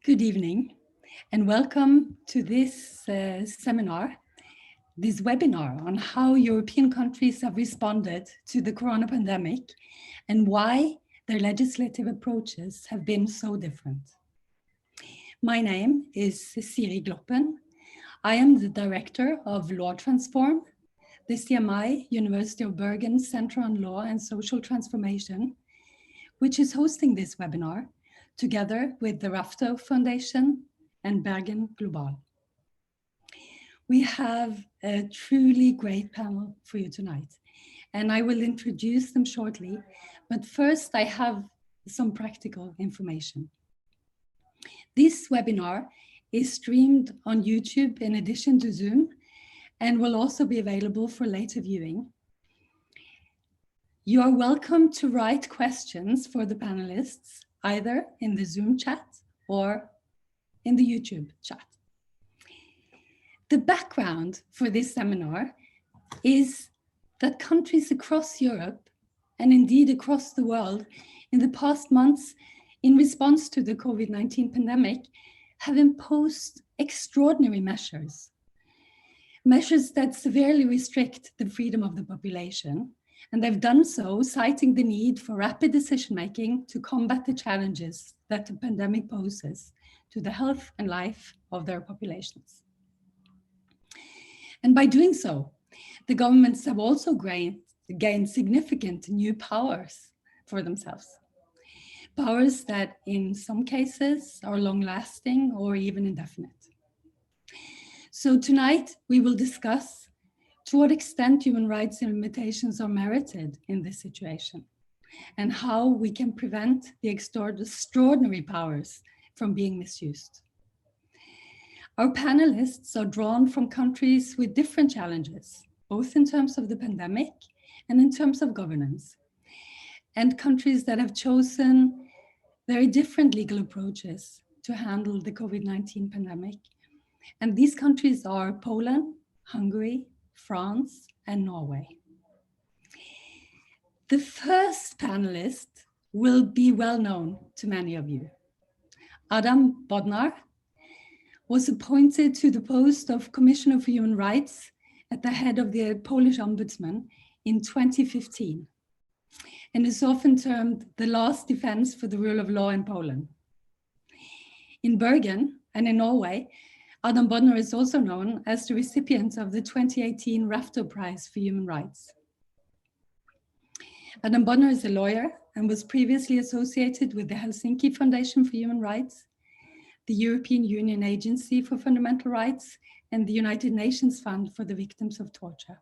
Good evening and welcome to this this webinar on how European countries have responded to the corona pandemic and why their legislative approaches have been so different. My name is Siri Gloppen. I am the director of Law Transform, the CMI University of Bergen Center on Law and Social Transformation, which is hosting this webinar together with the Rafto Foundation and Bergen Global. We have a truly great panel for you tonight, and I will introduce them shortly, but first I have some practical information. This webinar is streamed on YouTube in addition to Zoom and will also be available for later viewing. You are welcome to write questions for the panelists either in the Zoom chat or in the YouTube chat. The background for this seminar is that countries across Europe and indeed across the world in the past months in response to the COVID-19 pandemic have imposed extraordinary measures that severely restrict the freedom of the population. And they've done so citing the need for rapid decision-making to combat the challenges that the pandemic poses to the health and life of their populations. And by doing so, the governments have also gained significant new powers for themselves. Powers that in some cases are long-lasting or even indefinite. So tonight we will discuss to what extent human rights limitations are merited in this situation, and how we can prevent the extraordinary powers from being misused. Our panelists are drawn from countries with different challenges, both in terms of the pandemic and in terms of governance, and countries that have chosen very different legal approaches to handle the COVID-19 pandemic. And these countries are Poland, Hungary, France, and Norway. The first panelist will be well known to many of you. Adam Bodnar was appointed to the post of Commissioner for Human Rights at the head of the Polish Ombudsman in 2015, and is often termed the last defense for the rule of law in Poland. In Bergen and in Norway, Adam Bodnar is also known as the recipient of the 2018 Rafto Prize for Human Rights. Adam Bodnar is a lawyer and was previously associated with the Helsinki Foundation for Human Rights, the European Union Agency for Fundamental Rights, and the United Nations Fund for the Victims of Torture.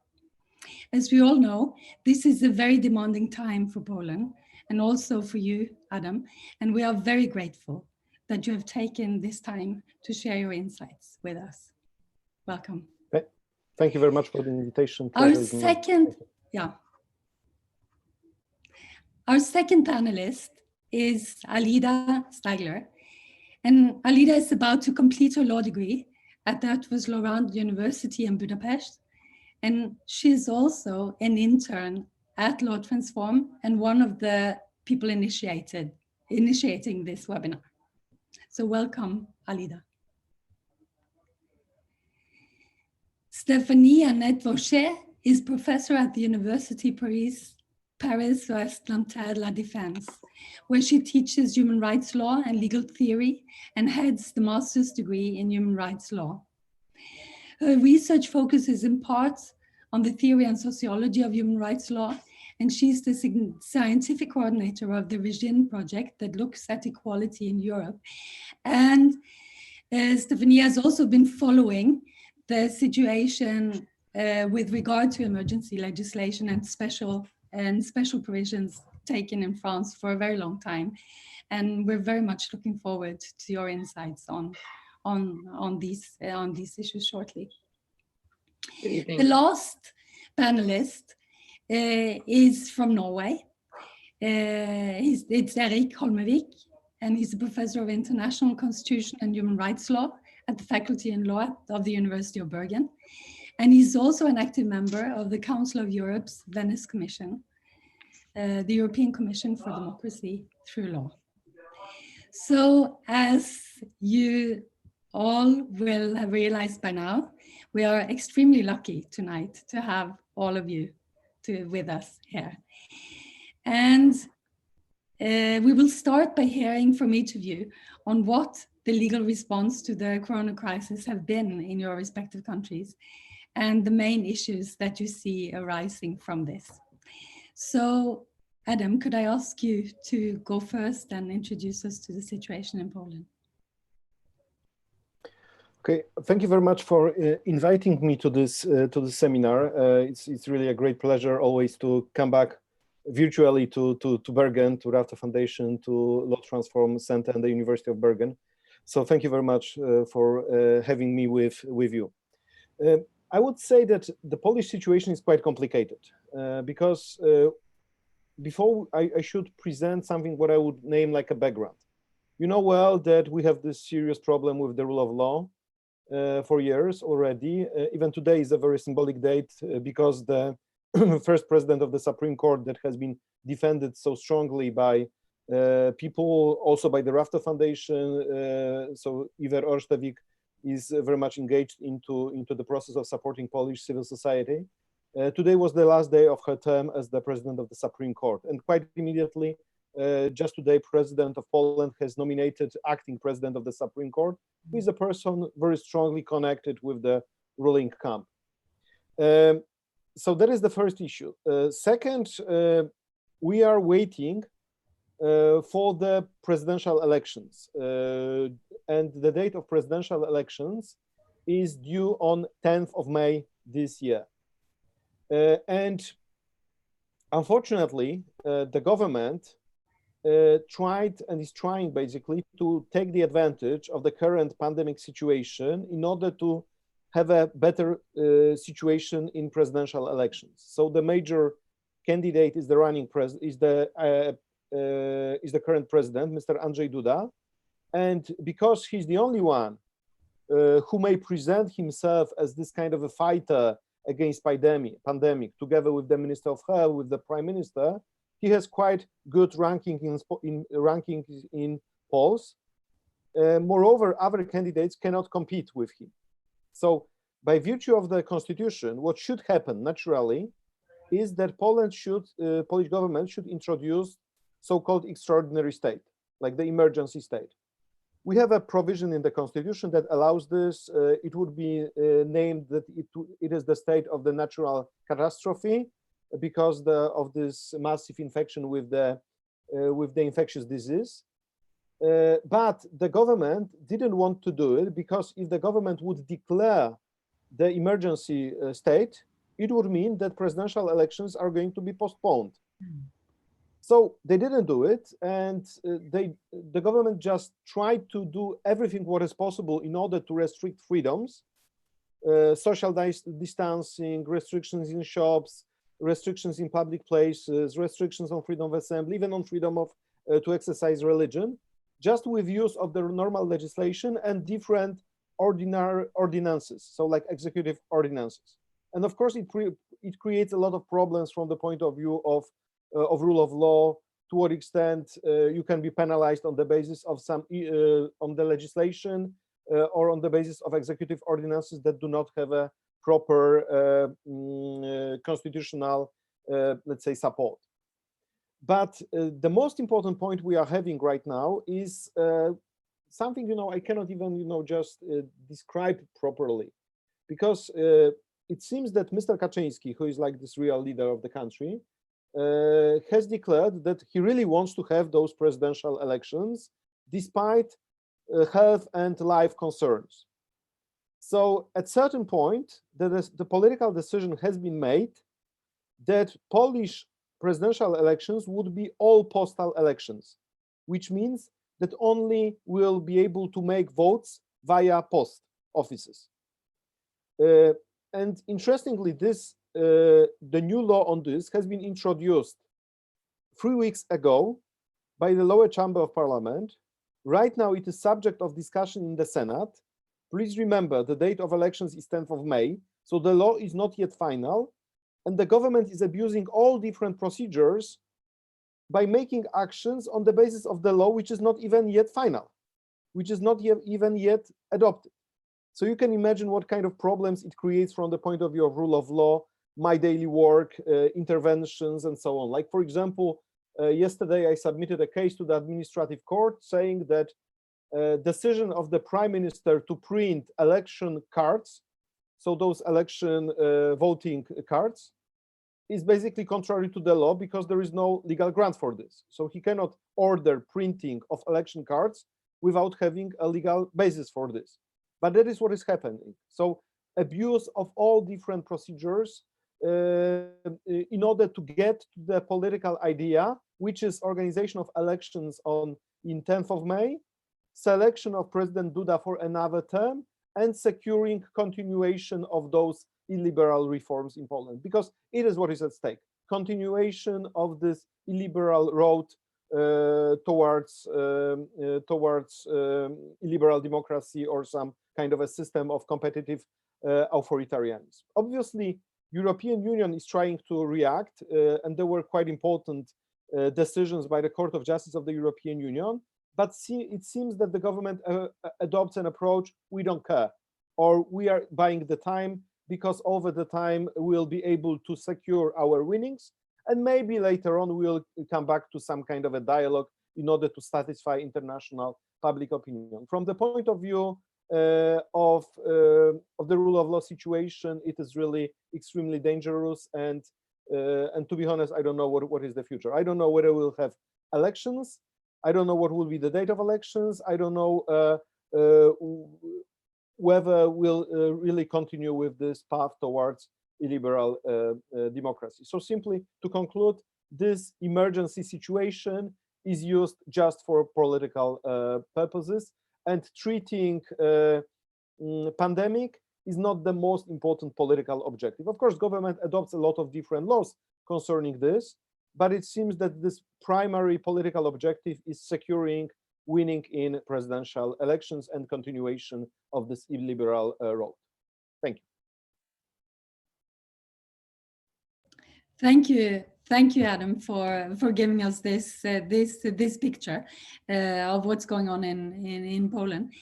As we all know, this is a very demanding time for Poland and also for you, Adam, and we are very grateful that you have taken this time to share your insights with us. Welcome. Thank you very much for the invitation. Our second panelist is Alida Stagler. And Alida is about to complete her law degree at the Atlas Laurent University in Budapest. And she is also an intern at Law Transform and one of the people initiating this webinar. So welcome, Alida. Stéphanie Annette Vaucher is professor at the University Paris-Ouest Nanterre La Défense, where she teaches human rights law and legal theory and heads the master's degree in human rights law. Her research focuses in part on the theory and sociology of human rights law, and she's the scientific coordinator of the Regine project that looks at equality in Europe. And Stéphanie has also been following the situation with regard to emergency legislation and special provisions taken in France for a very long time. And we're very much looking forward to your insights on these issues shortly. Good evening. The last panelist is from Norway. It's Erik Holmevik, and he's a professor of international constitution and human rights law at the Faculty in Law of the University of Bergen. And he's also an active member of the Council of Europe's Venice Commission, the European Commission for Democracy through Law. So as you all will have realized by now, we are extremely lucky tonight to have all of you with us here. And we will start by hearing from each of you on what the legal response to the corona crisis have been in your respective countries and the main issues that you see arising from this. So, Adam, could I ask you to go first and introduce us to the situation in Poland? Okay, thank you very much for inviting me to this seminar. It's really a great pleasure always to come back virtually to Bergen, to Rafta Foundation, to Law Transform Center and the University of Bergen. So thank you very much for having me with you. I would say that the Polish situation is quite complicated because before I should present something what I would name like a background. You know well that we have this serious problem with the rule of law for years already. Even today is a very symbolic date because the first president of the Supreme Court that has been defended so strongly by people, also by the Rafta Foundation. So Iwer Orsztewik is very much engaged into the process of supporting Polish civil society. Today was the last day of her term as the president of the Supreme Court. And quite immediately, just today, President of Poland has nominated acting president of the Supreme Court, who is a person very strongly connected with the ruling camp. So that is the first issue. Second, we are waiting for the presidential elections. And the date of presidential elections is due on 10th of May this year. And unfortunately, the government tried and is trying basically to take the advantage of the current pandemic situation in order to have a better situation in presidential elections. So the major candidate is the current president, Mr. Andrzej Duda, and because he's the only one who may present himself as this kind of a fighter against pandemic, together with the Minister of Health, with the Prime Minister, he has quite good rankings in polls. Moreover, other candidates cannot compete with him. So by virtue of the constitution, what should happen naturally is that Polish government should introduce so-called extraordinary state, like the emergency state. We have a provision in the constitution that allows this. It would be named that it is the state of the natural catastrophe because of this massive infection with the infectious disease. But the government didn't want to do it because if the government would declare the emergency state, it would mean that presidential elections are going to be postponed. So they didn't do it, and the government just tried to do everything what is possible in order to restrict freedoms, social distancing, restrictions in shops, restrictions in public places, restrictions on freedom of assembly, even on freedom of to exercise religion, just with use of the normal legislation and different ordinary ordinances, so like executive ordinances. And of course, it creates a lot of problems from the point of view of rule of law, to what extent you can be penalized on the basis of some on the legislation or on the basis of executive ordinances that do not have a proper constitutional, let's say, support. But the most important point we are having right now is something, I cannot even, just describe properly, because it seems that Mr. Kaczyński, who is like this real leader of the country, has declared that he really wants to have those presidential elections despite health and life concerns. So at certain point, the political decision has been made that Polish presidential elections would be all postal elections, which means that only will be able to make votes via post offices. And interestingly, the new law on this has been introduced 3 weeks ago by the lower chamber of parliament. Right now, it is subject of discussion in the Senate. Please remember, the date of elections is 10th of May, so the law is not yet final, and the government is abusing all different procedures by making actions on the basis of the law, which is not even yet final. which is not even yet adopted. So you can imagine what kind of problems it creates from the point of view of rule of law, my daily work, interventions, and so on. Like, for example, yesterday I submitted a case to the administrative court saying that decision of the prime minister to print election cards, so those election voting cards, is basically contrary to the law because there is no legal ground for this. So he cannot order printing of election cards without having a legal basis for this. But that is what is happening. So abuse of all different procedures in order to get to the political idea, which is organization of elections in 10th of May, selection of President Duda for another term, and securing continuation of those illiberal reforms in Poland, because it is what is at stake. Continuation of this illiberal road towards illiberal democracy or some kind of a system of competitive authoritarianism. Obviously, European Union is trying to react, and there were quite important decisions by the Court of Justice of the European Union, but it seems that the government adopts an approach, we don't care, or we are buying the time because over the time we'll be able to secure our winnings, and maybe later on we'll come back to some kind of a dialogue in order to satisfy international public opinion. From the point of view of the rule of law situation, it is really extremely dangerous, and to be honest, I don't know what is the future. I don't know whether we'll have elections. I don't know what will be the date of elections. I don't know whether we'll really continue with this path towards illiberal democracy. So simply to conclude, this emergency situation is used just for political purposes, and treating pandemic is not the most important political objective. Of course, government adopts a lot of different laws concerning this, but it seems that this primary political objective is securing winning in presidential elections and continuation of this illiberal road. Thank you. Thank you, Adam, for giving us this this picture of what's going on in Poland.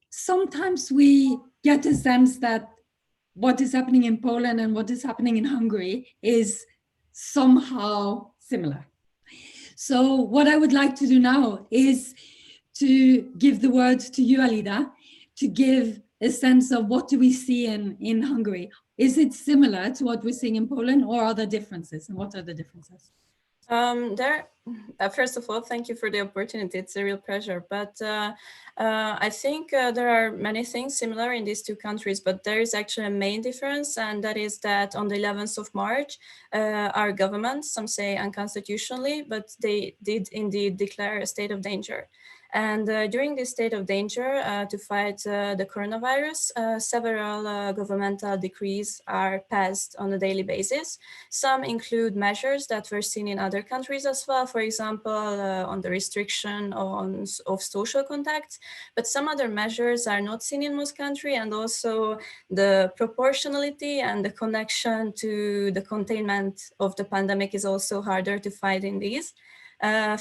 Sometimes we get a sense that what is happening in Poland and what is happening in Hungary is somehow similar. So what I would like to do now is to give the word to you, Alida, to give a sense of what do we see in Hungary. Is it similar to what we're seeing in Poland, or are there differences, and what are the differences? First of all, thank you for the opportunity. It's a real pleasure. But I think there are many things similar in these two countries, but there is actually a main difference, and that is that on the 11th of March, our government, some say unconstitutionally, but they did indeed declare a state of danger. And during this state of danger, to fight the coronavirus, several governmental decrees are passed on a daily basis. Some include measures that were seen in other countries as well, for example, on the restriction of social contacts. But some other measures are not seen in most countries, and also the proportionality and the connection to the containment of the pandemic is also harder to find in these.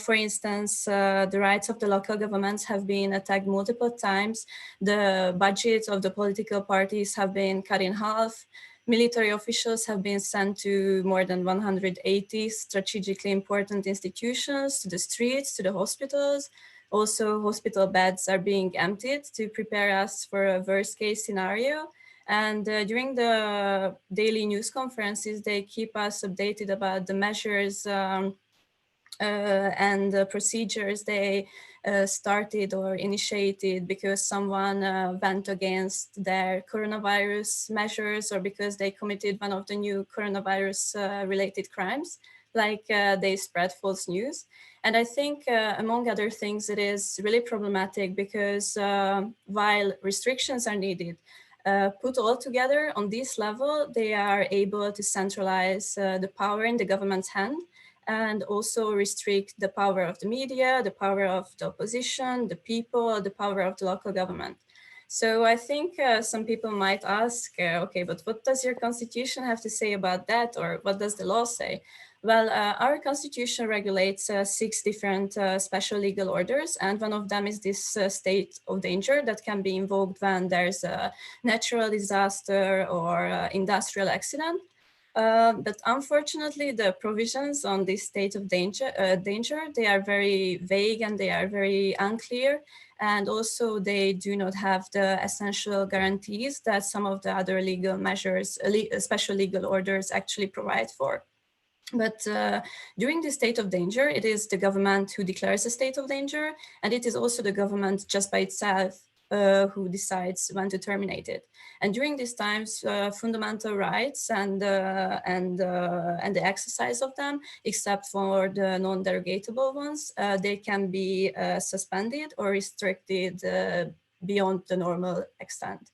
For instance, the rights of the local governments have been attacked multiple times. The budgets of the political parties have been cut in half. Military officials have been sent to more than 180 strategically important institutions, to the streets, to the hospitals. Also, hospital beds are being emptied to prepare us for a worst case scenario. And during the daily news conferences, they keep us updated about the measures and the procedures they started or initiated because someone went against their coronavirus measures, or because they committed one of the new coronavirus related crimes, like they spread false news. And I think among other things, it is really problematic because while restrictions are needed, put all together on this level, they are able to centralize the power in the government's hand, and also restrict the power of the media, the power of the opposition, the people, the power of the local government. So I think some people might ask, okay, but what does your constitution have to say about that? Or what does the law say? Well, our constitution regulates 6 different special legal orders, and one of them is this state of danger that can be invoked when there's a natural disaster or industrial accident. But unfortunately, the provisions on this state of danger, they are very vague and they are very unclear. And also they do not have the essential guarantees that some of the other legal measures, special legal orders actually provide for. But during the state of danger, it is the government who declares a state of danger, and it is also the government just by itself who decides when to terminate it. And during these times, fundamental rights and the exercise of them, except for the non-derogatable ones, they can be suspended or restricted beyond the normal extent.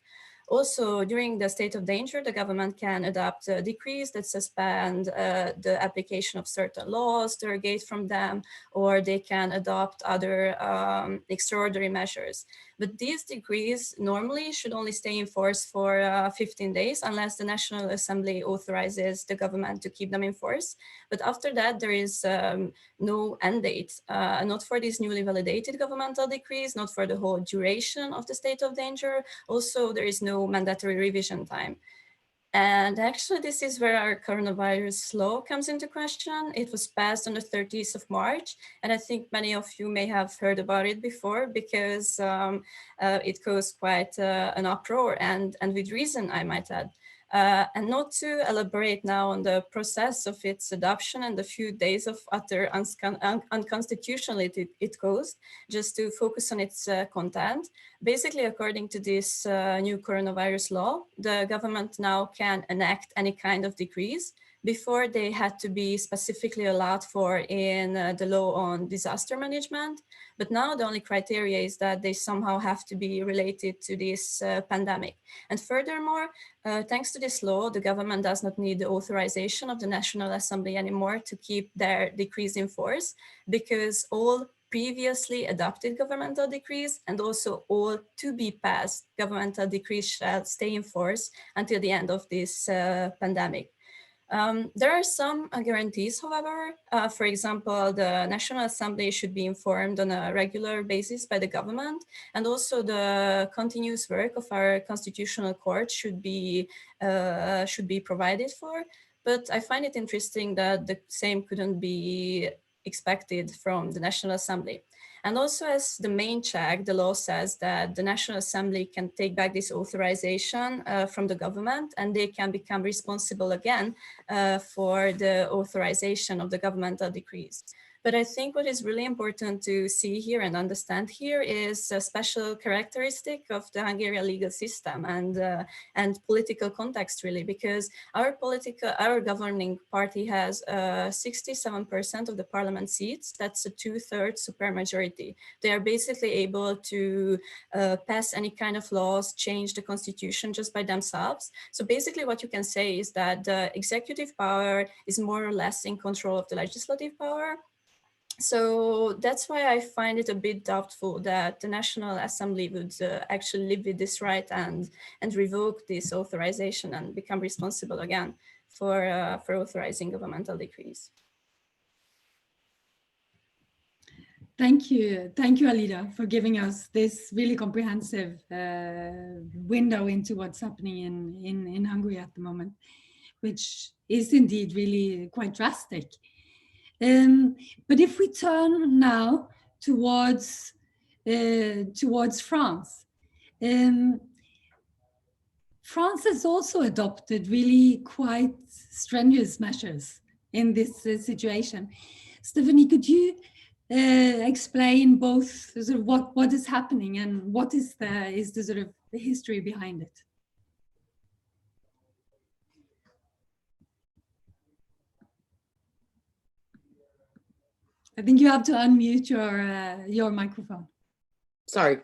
Also, during the state of danger, the government can adopt decrees that suspend the application of certain laws, derogate from them, or they can adopt other extraordinary measures. But these decrees normally should only stay in force for 15 days unless the National Assembly authorizes the government to keep them in force. But after that, there is no end date, not for these newly validated governmental decrees, not for the whole duration of the state of danger. Also, there is no mandatory revision time. And actually, this is where our coronavirus law comes into question. It was passed on the 30th of March, and I think many of you may have heard about it before because it caused quite an uproar, and with reason, I might add. And not to elaborate now on the process of its adoption and the few days of utter unconstitutionality it caused, just to focus on its content. Basically, according to this new coronavirus law, the government now can enact any kind of decrees. Before, they had to be specifically allowed for in the law on disaster management. But now the only criteria is that they somehow have to be related to this pandemic. And furthermore, thanks to this law, the government does not need the authorization of the National Assembly anymore to keep their decrees in force, because all previously adopted governmental decrees and also all to be passed governmental decrees shall stay in force until the end of this pandemic. There are some guarantees, however. For example, the National Assembly should be informed on a regular basis by the government, and also the continuous work of our constitutional court should be provided for. But I find it interesting that the same couldn't be expected from the National Assembly. And also, as the main check, the law says that the National Assembly can take back this authorization from the government, and they can become responsible again for the authorization of the governmental decrees. But I think what is really important to see here and understand here is a special characteristic of the Hungarian legal system and political context, really, because our governing party has 67% of the parliament seats. That's a 2/3 supermajority. They are basically able to pass any kind of laws, change the constitution just by themselves. So basically what you can say is that the executive power is more or less in control of the legislative power. So that's why I find it a bit doubtful that the National Assembly would actually live with this right and revoke this authorization and become responsible again for authorizing governmental decrees. Thank you, Alida, for giving us this really comprehensive window into what's happening in Hungary at the moment, which is indeed really quite drastic. But if we turn now towards France, France has also adopted really quite strenuous measures in this situation. Stephanie, could you explain both sort of what is happening and what is the sort of the history behind it? I think you have to unmute your microphone. Sorry.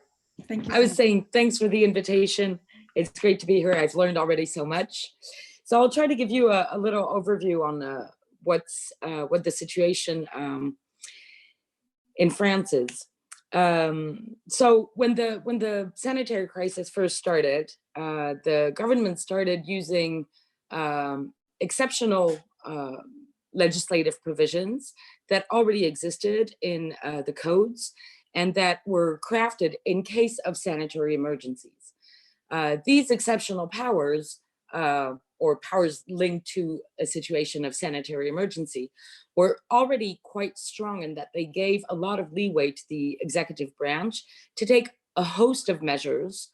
Thank you. I was saying thanks for the invitation. It's great to be here. I've learned already so much. So I'll try to give you a little overview on what the situation in France is. So when the sanitary crisis first started, the government started using exceptional legislative provisions that already existed in the codes and that were crafted in case of sanitary emergencies. These exceptional powers, or powers linked to a situation of sanitary emergency, were already quite strong in that they gave a lot of leeway to the executive branch to take a host of measures,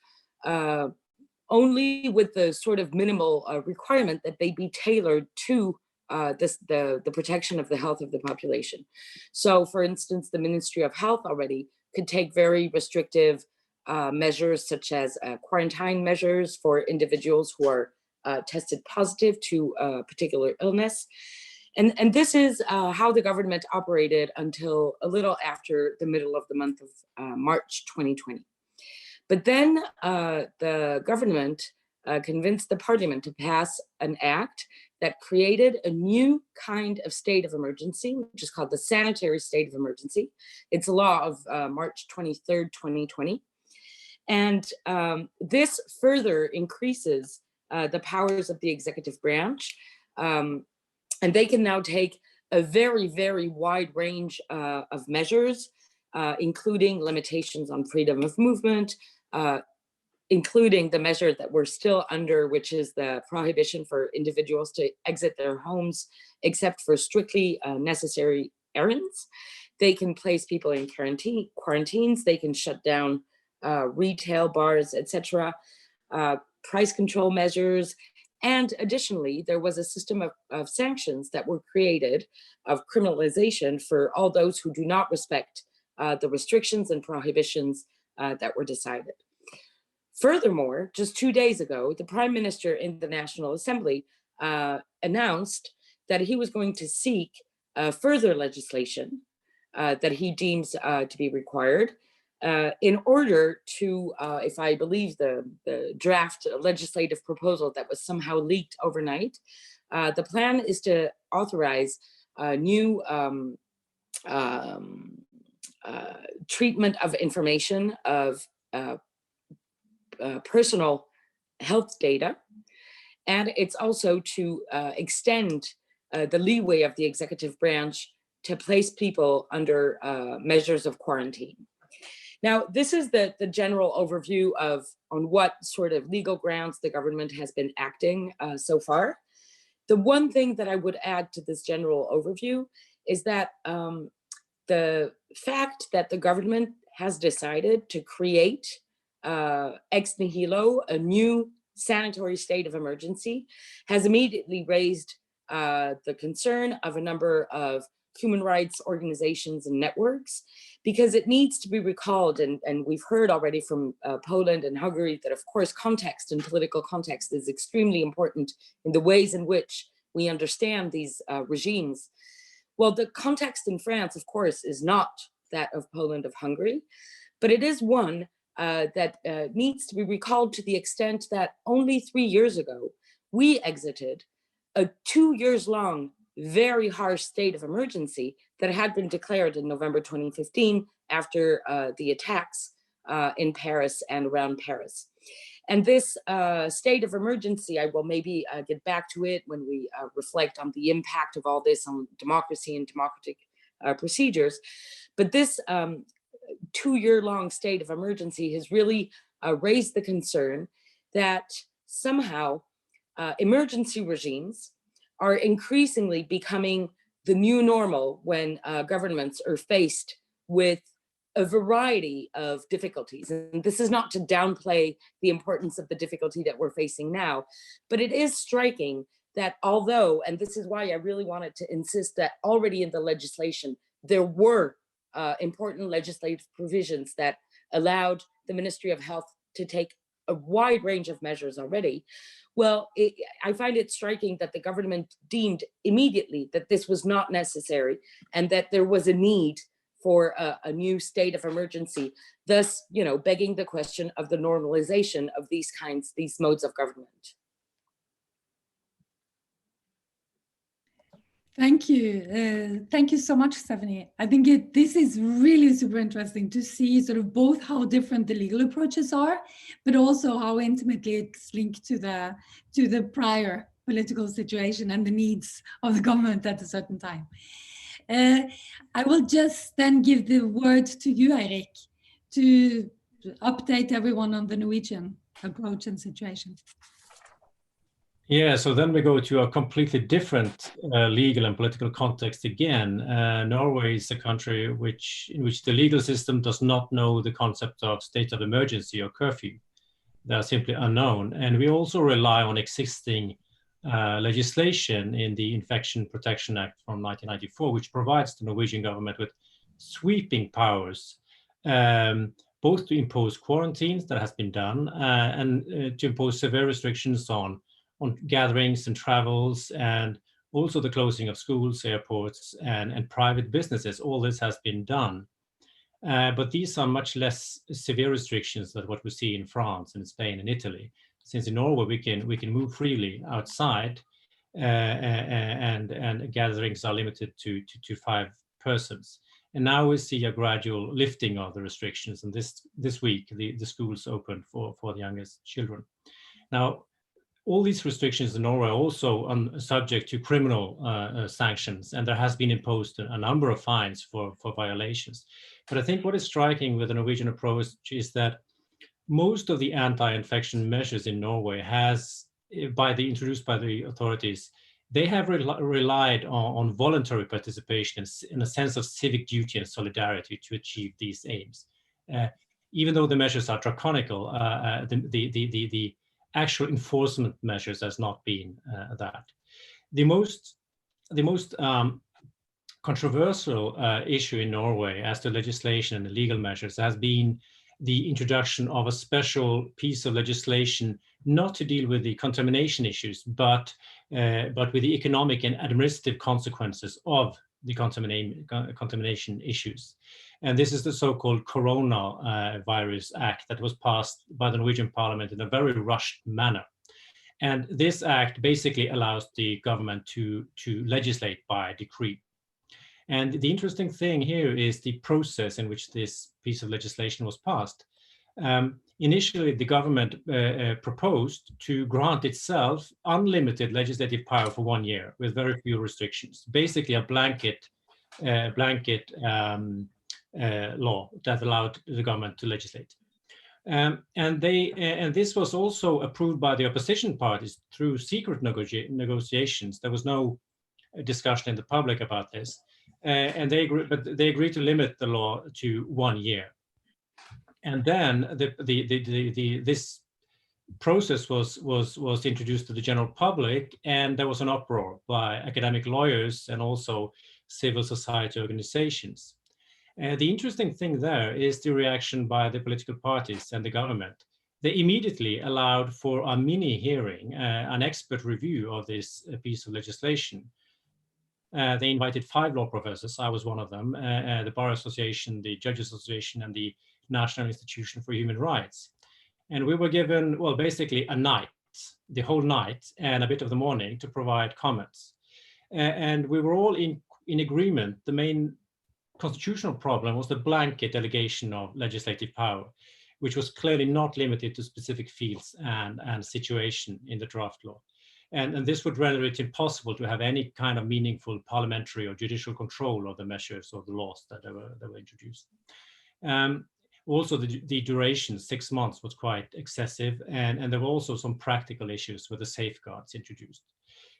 only with the sort of minimal requirement that they be tailored to the protection of the health of the population. So for instance, the Ministry of Health already could take very restrictive measures such as quarantine measures for individuals who are tested positive to a particular illness. And this is how the government operated until a little after the middle of the month of March 2020. But then the government convinced the parliament to pass an act that created a new kind of state of emergency, which is called the sanitary state of emergency. It's a law of March 23rd, 2020. And this further increases the powers of the executive branch. And they can now take a very, very wide range of measures, including limitations on freedom of movement, including the measure that we're still under, which is the prohibition for individuals to exit their homes, except for strictly necessary errands. They can place people in quarantines, they can shut down retail, bars, etc., price control measures. And additionally, there was a system of sanctions that were created of criminalization for all those who do not respect the restrictions and prohibitions that were decided. Furthermore, just 2 days ago, the Prime Minister in the National Assembly announced that he was going to seek further legislation that he deems to be required in order to, if I believe the draft legislative proposal that was somehow leaked overnight, the plan is to authorize new treatment of information of personal health data. And it's also to extend the leeway of the executive branch to place people under measures of quarantine. Now, this is the general overview of on what sort of legal grounds the government has been acting so far. The one thing that I would add to this general overview is that the fact that the government has decided to create ex nihilo, a new sanitary state of emergency, has immediately raised the concern of a number of human rights organizations and networks, because it needs to be recalled, and we've heard already from Poland and Hungary that of course context and political context is extremely important in the ways in which we understand these regimes. Well, the context in France, of course, is not that of Poland, of Hungary, but it is one that needs to be recalled to the extent that only 3 years ago, we exited a 2 years long, very harsh state of emergency that had been declared in November 2015 after the attacks in Paris and around Paris. And this state of emergency, I will maybe get back to it when we reflect on the impact of all this on democracy and democratic procedures. But this 2 year long state of emergency has really raised the concern that somehow emergency regimes are increasingly becoming the new normal when governments are faced with a variety of difficulties. And this is not to downplay the importance of the difficulty that we're facing now, but it is striking that although, and this is why I really wanted to insist that already in the legislation, there were important legislative provisions that allowed the Ministry of Health to take a wide range of measures already. Well, I find it striking that the government deemed immediately that this was not necessary and that there was a need for a new state of emergency, thus, begging the question of the normalization of these modes of government. Thank you. Thank you so much, Stephanie. I think this is really super interesting to see sort of both how different the legal approaches are, but also how intimately it's linked to the prior political situation and the needs of the government at a certain time. I will just then give the word to you, Eirik, to update everyone on the Norwegian approach and situation. Yeah, so then we go to a completely different legal and political context again. Norway is a country in which the legal system does not know the concept of state of emergency or curfew. They are simply unknown. And we also rely on existing legislation in the Infection Protection Act from 1994, which provides the Norwegian government with sweeping powers, both to impose quarantines, that has been done, and to impose severe restrictions on gatherings and travels, and also the closing of schools, airports, and private businesses. All this has been done. But these are much less severe restrictions than what we see in France and Spain and Italy. Since in Norway we can move freely outside, and gatherings are limited to 5 persons. And now we see a gradual lifting of the restrictions. And this week the schools opened for the youngest children. Now, all these restrictions in Norway are also subject to criminal sanctions, and there has been imposed a number of fines for violations. But I think what is striking with the Norwegian approach is that most of the anti-infection measures in Norway introduced by the authorities, they have relied on voluntary participation in a sense of civic duty and solidarity to achieve these aims. Even though the measures are draconical, the actual enforcement measures has not been that. The most controversial issue in Norway as to legislation and the legal measures has been the introduction of a special piece of legislation, not to deal with the contamination issues, but with the economic and administrative consequences of the contamination issues. And this is the so-called Coronavirus Act that was passed by the Norwegian Parliament in a very rushed manner. And this act basically allows the government to legislate by decree. And the interesting thing here is the process in which this piece of legislation was passed. Initially, the government proposed to grant itself unlimited legislative power for 1 year with very few restrictions, basically a blanket law that allowed the government to legislate. And this was also approved by the opposition parties through secret negotiations. There was no discussion in the public about this. And they agreed to limit the law to 1 year. And then this process was introduced to the general public, and there was an uproar by academic lawyers and also civil society organizations. The interesting thing there is the reaction by the political parties and the government. They immediately allowed for a mini hearing, an expert review of this piece of legislation. They invited 5 law professors. I was one of them, the Bar Association, the Judges Association, and the National Institution for Human Rights. And we were given, well, basically a night, the whole night and a bit of the morning to provide comments. And we were all in agreement. The main constitutional problem was the blanket delegation of legislative power, which was clearly not limited to specific fields and situation in the draft law. And this would render it impossible to have any kind of meaningful parliamentary or judicial control of the measures or the laws that were introduced. Also, the duration, 6 months, was quite excessive, and there were also some practical issues with the safeguards introduced.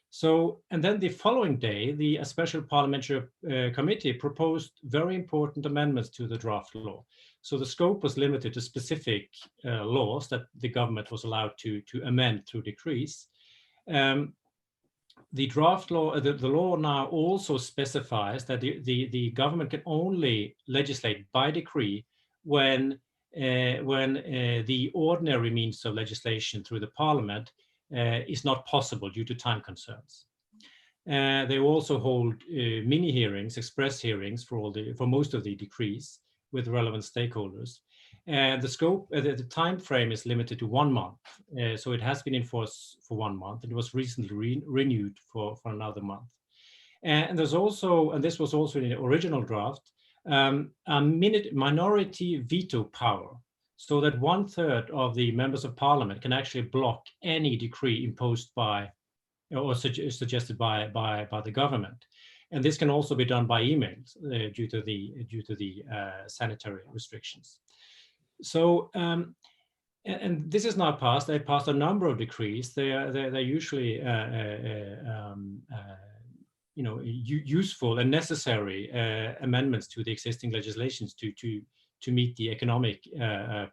So, and then the following day, a special parliamentary committee proposed very important amendments to the draft law. So the scope was limited to specific laws that the government was allowed to amend through decrees. The draft law, the law now also specifies that the government can only legislate by decree when the ordinary means of legislation through the parliament is not possible due to time concerns. They also hold mini hearings, express hearings for most of the decrees with relevant stakeholders. And the scope, the time frame is limited to 1 month. So it has been enforced for 1 month, and it was recently renewed for another month. And there's also, and this was also in the original draft, a minority veto power, so that 1/3 of the members of parliament can actually block any decree imposed by or suggested by the government. And this can also be done by emails due to the sanitary restrictions. So, and this is now passed. They passed a number of decrees. They're usually useful and necessary amendments to the existing legislations to meet the economic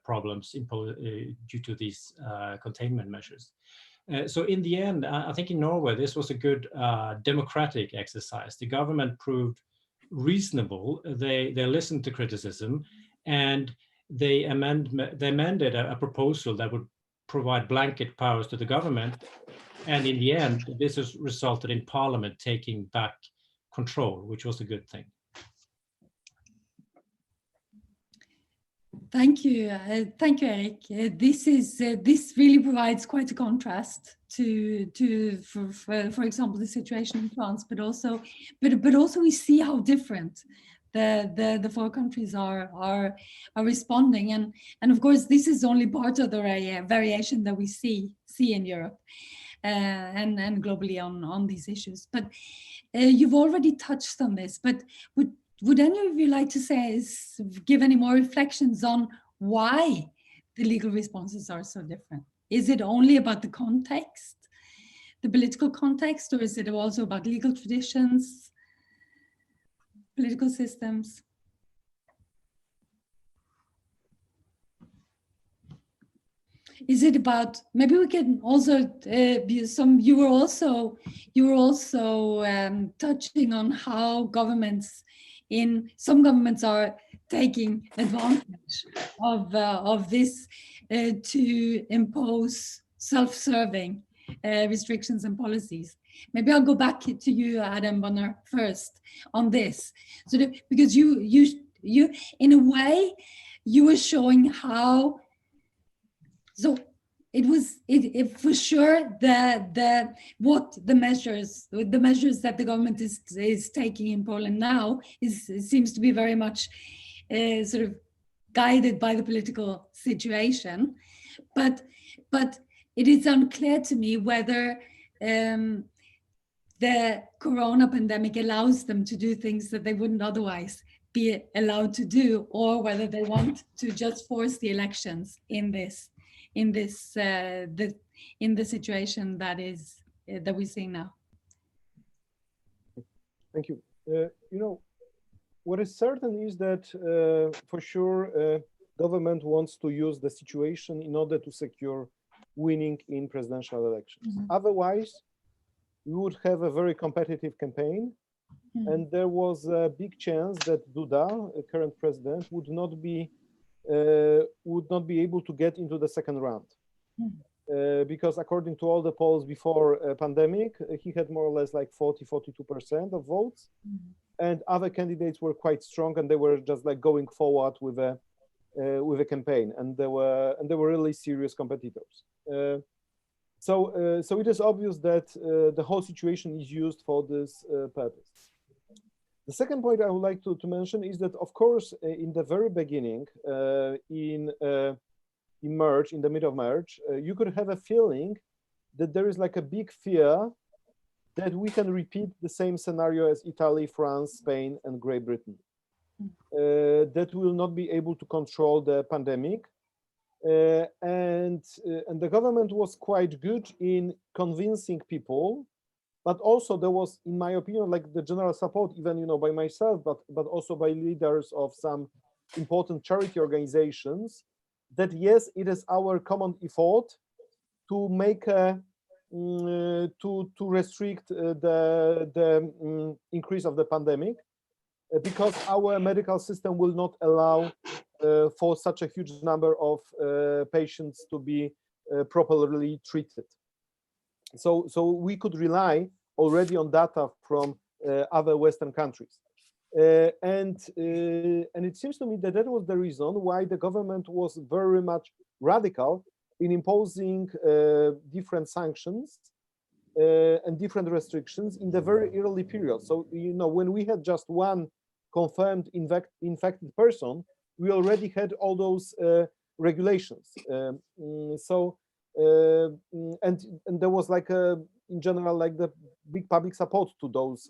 problems due to these containment measures. So in the end, I think in Norway, this was a good democratic exercise. The government proved reasonable. They listened to criticism, and they amended a proposal that would provide blanket powers to the government. And in the end, this has resulted in Parliament taking back control, which was a good thing. Thank you, Erik. This really provides quite a contrast for example, the situation in France, but also we see how different the four countries are responding, and of course this is only part of the variation that we see in Europe and globally on these issues. But you've already touched on this, but would any of you like to give any more reflections on why the legal responses are so different? Is it only about the context, the political context, or is it also about legal traditions, political systems? Is it about, maybe we can also you were also touching on how some governments are taking advantage of this to impose self-serving restrictions and policies. Maybe I'll go back to you, Adam Bonner, first on this. So because you in a way you were showing how. So it for sure the measures that the government is taking in Poland now seems to be very much sort of guided by the political situation, but it is unclear to me whether the corona pandemic allows them to do things that they wouldn't otherwise be allowed to do, or whether they want to just force the elections in the situation that we're seeing now. Thank you. What is certain is that for sure government wants to use the situation in order to secure winning in presidential elections. Mm-hmm. Otherwise, we would have a very competitive campaign, mm-hmm. and there was a big chance that Duda, a current president, would not be able to get into the second round. Because according to all the polls before pandemic, he had more or less like 42% of votes, mm-hmm. and other candidates were quite strong, and they were just like going forward with a campaign, and they were really serious competitors. So it is obvious that the whole situation is used for this purpose. The second point I would like to mention is that, of course, in the very beginning, in March, in the middle of March, you could have a feeling that there is like a big fear that we can repeat the same scenario as Italy, France, Spain, and Great Britain. That we will not be able to control the pandemic. And the government was quite good in convincing people, but also there was, in my opinion, like the general support, even by myself, but also by leaders of some important charity organizations, that yes, it is our common effort to make to restrict the increase of the pandemic, because our medical system will not allow for such a huge number of patients to be properly treated. So we could rely already on data from other Western countries. And it seems to me that was the reason why the government was very much radical in imposing different sanctions and different restrictions in the very early period. So, when we had just one confirmed infected person, we already had all those regulations. And there was like in general, like the big public support to those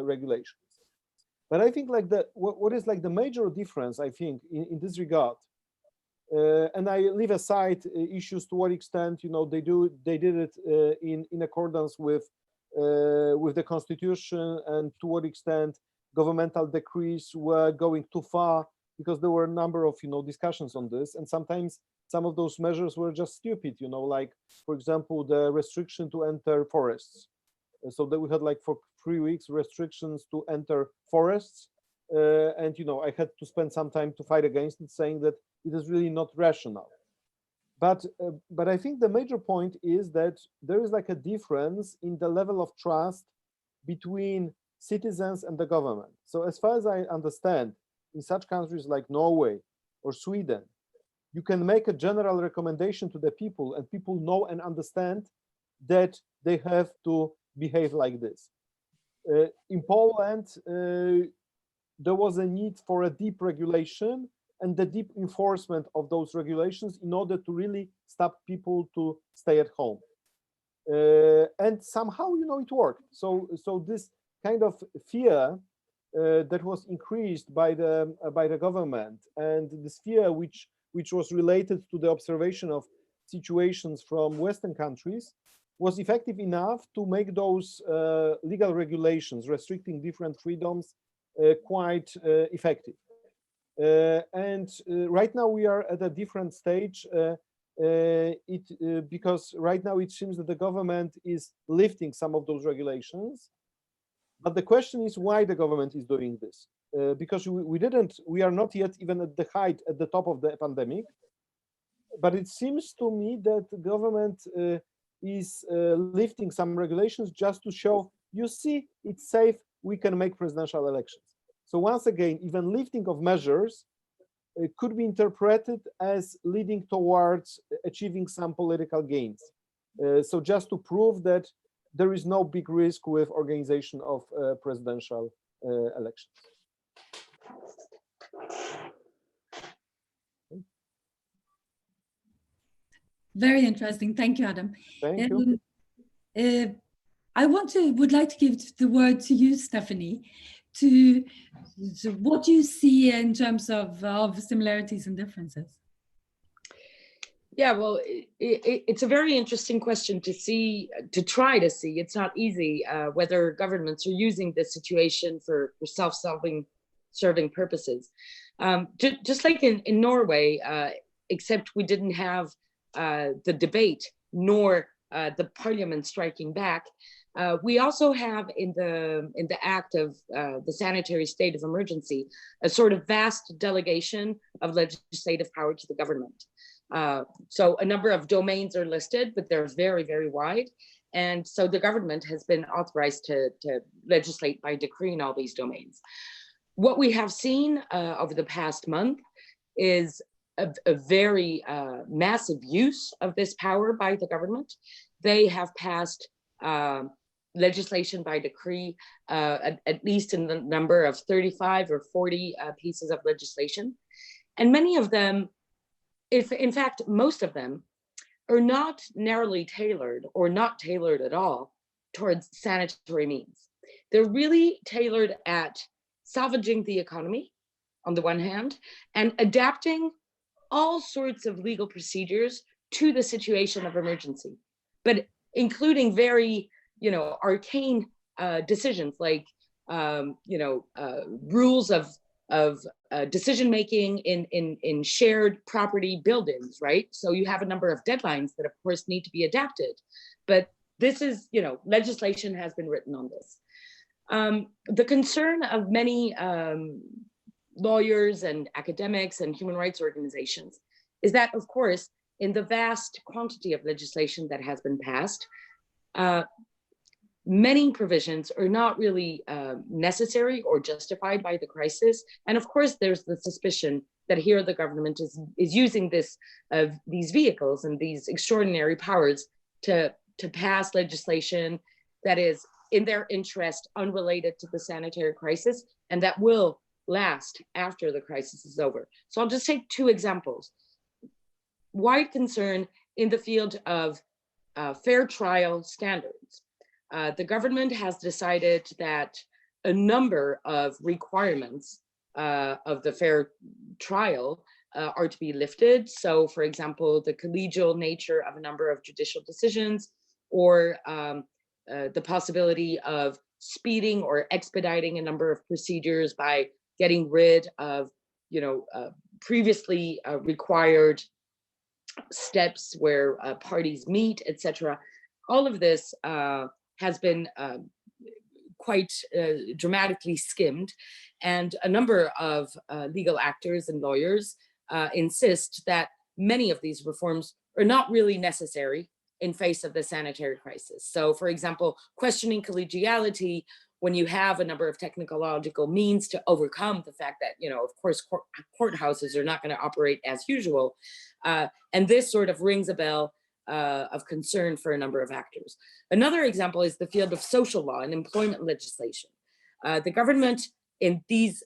regulations. But I think like what is like the major difference, I think, in this regard, and I leave aside issues to what extent, you know, they did it in accordance with the constitution, and to what extent governmental decrees were going too far, because there were a number of, you know, discussions on this, and sometimes some of those measures were just stupid, you know, like, for example, the restriction to enter forests. So that we had like for 3 weeks restrictions to enter forests, and you know, I had to spend some time to fight against it, saying that it is really not rational. But I think the major point is that there is like a difference in the level of trust between citizens and the government. So as far as I understand, in such countries like Norway or Sweden, you can make a general recommendation to the people, and people know and understand that they have to behave like this. In Poland, there was a need for a deep regulation and the deep enforcement of those regulations in order to really stop people to stay at home. And somehow, you know, it worked. So this kind of fear that was increased by the government, and this fear which was related to the observation of situations from Western countries, was effective enough to make those legal regulations restricting different freedoms quite effective. And right now we are at a different stage, because right now it seems that the government is lifting some of those regulations. But the question is why the government is doing this, because we are not yet even at the top of the pandemic. But it seems to me that the government is lifting some regulations just to show, you see, it's safe, we can make presidential elections. So once again, even lifting of measures could be interpreted as leading towards achieving some political gains. So just to prove that there is no big risk with organization of presidential elections. Very interesting. Thank you, Adam. Thank you. I would like to give the word to you, Stephanie, to what you see in terms of similarities and differences. Yeah, well, it's a very interesting question to try to see. It's not easy whether governments are using this situation for self-serving purposes. Just like in Norway, except we didn't have the debate nor the parliament striking back. We also have in the act of the sanitary state of emergency a sort of vast delegation of legislative power to the government. So a number of domains are listed, but they're very, very wide. And so the government has been authorized to legislate by decree in all these domains. What we have seen over the past month is a very massive use of this power by the government. They have passed legislation by decree, at least in the number of 35 or 40 pieces of legislation. And many of them, in fact, most of them, are not narrowly tailored or not tailored at all towards sanitary means. They're really tailored at salvaging the economy on the one hand, and adapting all sorts of legal procedures to the situation of emergency, but including very, arcane decisions like, rules of decision-making in shared property buildings, right? So you have a number of deadlines that of course need to be adapted, but this is, legislation has been written on this. The concern of many lawyers and academics and human rights organizations is that, of course, in the vast quantity of legislation that has been passed, many provisions are not really necessary or justified by the crisis. And of course, there's the suspicion that here the government is using these vehicles and these extraordinary powers to pass legislation that is in their interest, unrelated to the sanitary crisis, and that will last after the crisis is over. So I'll just take two examples. Wide concern in the field of fair trial standards. The government has decided that a number of requirements of the fair trial are to be lifted. So, for example, the collegial nature of a number of judicial decisions, or the possibility of speeding or expediting a number of procedures by getting rid of, previously required steps where parties meet, etc. All of this has been quite dramatically skimmed, and a number of legal actors and lawyers insist that many of these reforms are not really necessary in face of the sanitary crisis. So, for example, questioning collegiality when you have a number of technological means to overcome the fact that, of course, courthouses are not going to operate as usual. And this sort of rings a bell of concern for a number of actors. Another example is the field of social law and employment legislation. The government in these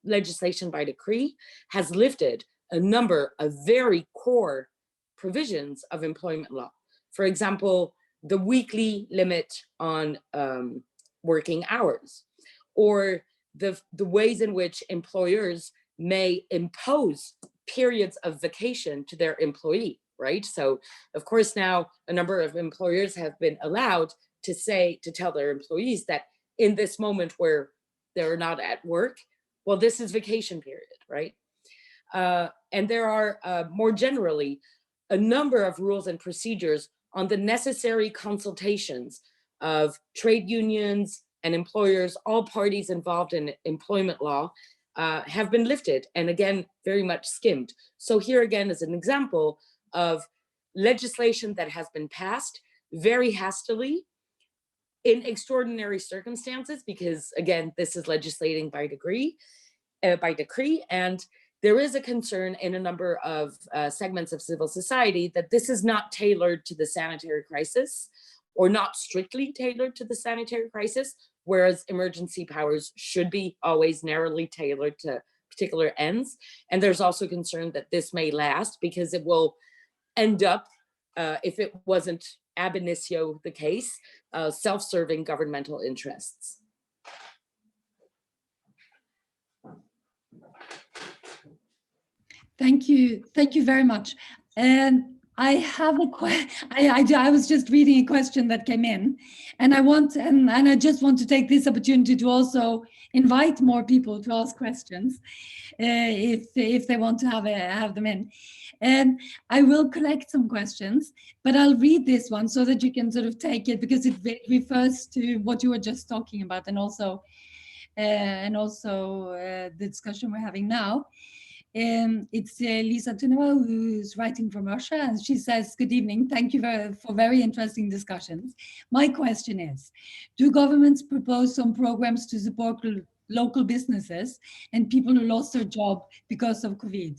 legislation by decree has lifted a number of very core provisions of employment law. For example, the weekly limit on working hours, or the ways in which employers may impose periods of vacation to their employee, right? So of course now a number of employers have been allowed to tell their employees that in this moment where they're not at work, well, this is vacation period, right? And there are more generally a number of rules and procedures on the necessary consultations of trade unions and employers. All parties involved in employment law have been lifted, and again, very much skimmed. So here again is an example of legislation that has been passed very hastily in extraordinary circumstances, because again, this is legislating by decree, and there is a concern in a number of segments of civil society that this is not tailored to the sanitary crisis, or not strictly tailored to the sanitary crisis, whereas emergency powers should be always narrowly tailored to particular ends. And there's also concern that this may last because it will end up, if it wasn't ab initio the case, self-serving governmental interests. Thank you very much. And I have I was just reading a question that came in, and I just want to take this opportunity to also invite more people to ask questions, if they want to have them in. And I will collect some questions, but I'll read this one so that you can sort of take it, because it refers to what you were just talking about, and also the discussion we're having now. It's Lisa Tunova, who's writing from Russia, and she says, "Good evening. Thank you for very interesting discussions. My question is, do governments propose some programs to support local businesses and people who lost their job because of COVID?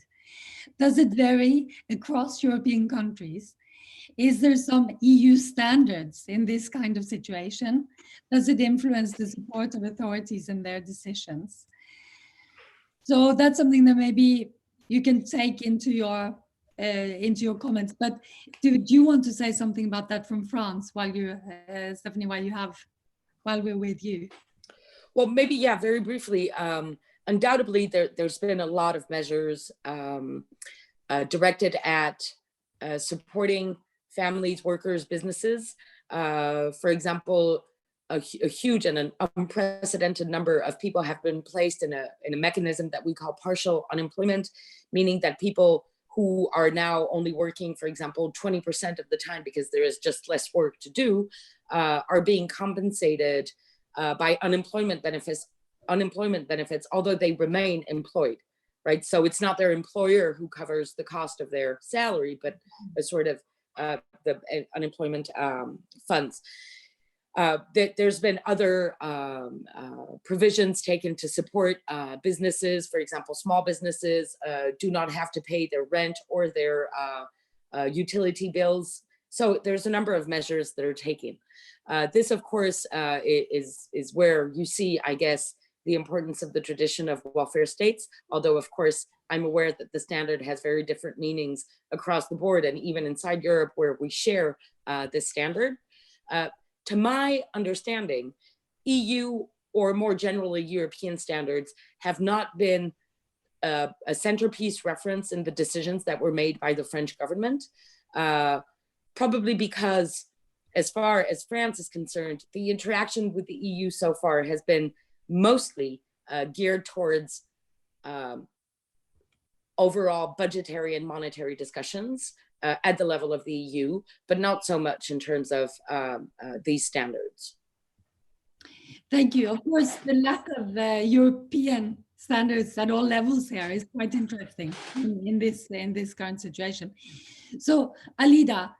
Does it vary across European countries? Is there some EU standards in this kind of situation? Does it influence the support of authorities in their decisions?" So that's something that maybe you can take into your comments. But do you want to say something about that from France while you, Stephanie, while we're with you? Well, maybe, yeah, very briefly. Undoubtedly, there's been a lot of measures directed at supporting families, workers, businesses. For example, a huge and an unprecedented number of people have been placed in a mechanism that we call partial unemployment, meaning that people who are now only working, for example, 20% of the time because there is just less work to do, are being compensated by unemployment benefits, although they remain employed, right? So it's not their employer who covers the cost of their salary, but a sort of the unemployment funds. There's been other provisions taken to support businesses. For example, small businesses do not have to pay their rent or their utility bills. So there's a number of measures that are taken. This, of course, is where you see, I guess, the importance of the tradition of welfare states, although of course I'm aware that the standard has very different meanings across the board and even inside Europe where we share this standard. To my understanding, EU or more generally European standards have not been a centerpiece reference in the decisions that were made by the French government, probably because as far as France is concerned, the interaction with the EU so far has been mostly geared towards overall budgetary and monetary discussions at the level of the EU, but not so much in terms of these standards. Thank you. Of course, the lack of European standards at all levels here is quite interesting in this current situation. So, Alida,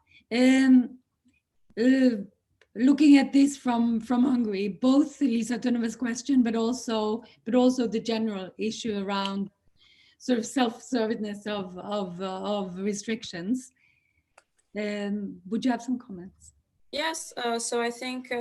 looking at this from Hungary, both Lisa Tunova's question, but also the general issue around sort of self-servicedness of restrictions. Would you have some comments? Yes, so I think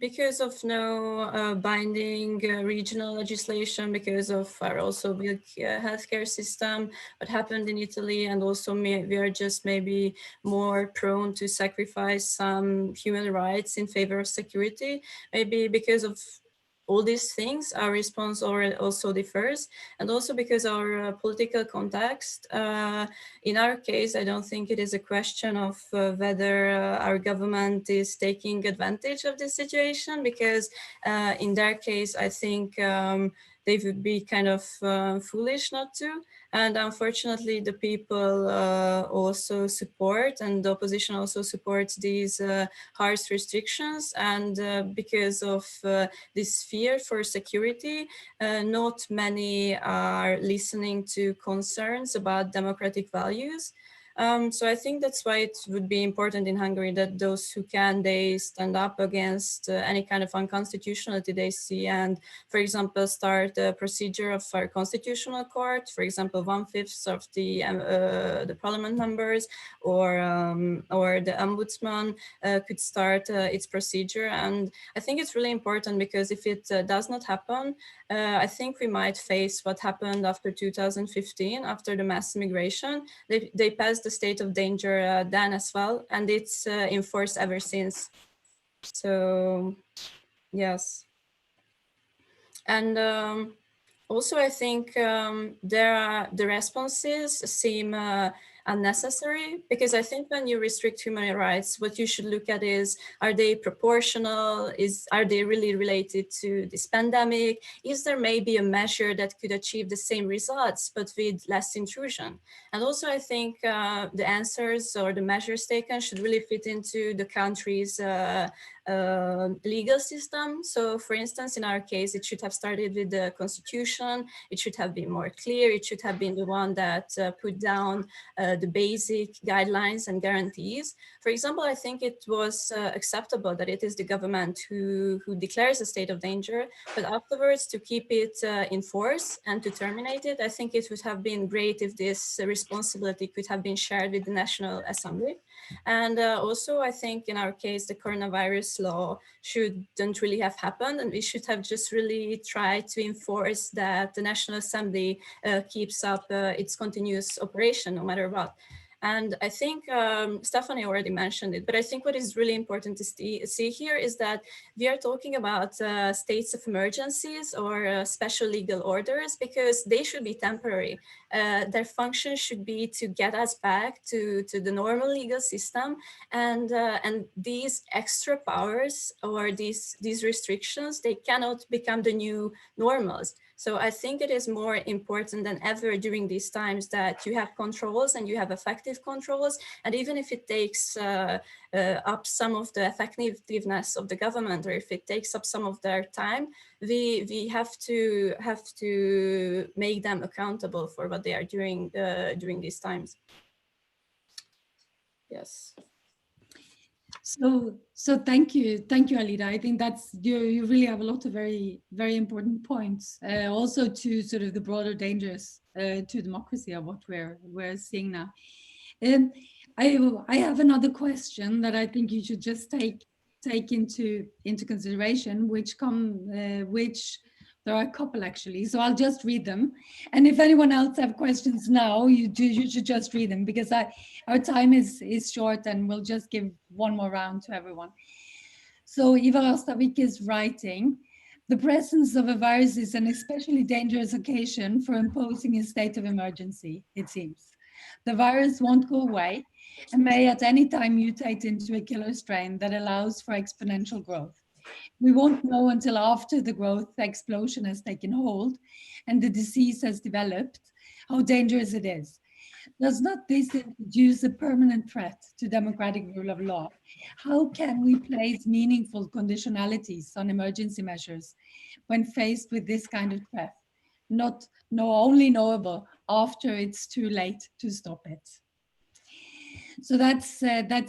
because of no binding regional legislation, because of our also big healthcare system, what happened in Italy, and also we are just maybe more prone to sacrifice some human rights in favor of security, maybe because of all these things, our response also differs, and also because our political context. In our case, I don't think it is a question of whether our government is taking advantage of this situation, because in their case, I think they would be kind of foolish not to. And unfortunately, the people also support, and the opposition also supports these harsh restrictions. And because of this fear for security, not many are listening to concerns about democratic values. So I think that's why it would be important in Hungary that those who can, they stand up against any kind of unconstitutionality they see, and, for example, start a procedure of our constitutional court. For example, 1/5 of the parliament members or the ombudsman could start its procedure. And I think it's really important, because if it does not happen, I think we might face what happened after 2015, after the mass immigration. They passed the state of danger then as well, and it's in force ever since. So, yes. And also, I think the responses seem unnecessary, because I think when you restrict human rights, what you should look at is, are they proportional? Are they really related to this pandemic? Is there maybe a measure that could achieve the same results, but with less intrusion? And also, I think the answers or the measures taken should really fit into the country's legal system. So, for instance, in our case, it should have started with the constitution. It should have been more clear. It should have been the one that put down the basic guidelines and guarantees. For example, I think it was acceptable that it is the government who declares a state of danger, but afterwards to keep it in force and to terminate it, I think it would have been great if this responsibility could have been shared with the National Assembly. And also, I think in our case, the coronavirus law shouldn't really have happened, and we should have just really tried to enforce that the National Assembly keeps up its continuous operation no matter what. And I think Stephanie already mentioned it, but I think what is really important to see here is that we are talking about states of emergencies or special legal orders, because they should be temporary. Their function should be to get us back to the normal legal system, and these extra powers or these restrictions, they cannot become the new normals. So I think it is more important than ever during these times that you have controls and you have effective controls. And even if it takes up some of the effectiveness of the government, or if it takes up some of their time, we have to make them accountable for what they are doing during these times. Yes. So thank you, Alida. I think that's you really have a lot of very, very important points. Also to sort of the broader dangers to democracy of what we're seeing now. I have another question that I think you should just take into consideration, which There are a couple actually, so I'll just read them. And if anyone else have questions now, you should just read them, because our time is short, and we'll just give one more round to everyone. So Ivar Astavik is writing, the presence of a virus is an especially dangerous occasion for imposing a state of emergency, it seems. The virus won't go away and may at any time mutate into a killer strain that allows for exponential growth. We won't know until after the growth explosion has taken hold and the disease has developed how dangerous it is. Does not this introduce a permanent threat to democratic rule of law? How can we place meaningful conditionalities on emergency measures when faced with this kind of threat? Only knowable after it's too late to stop it. So that's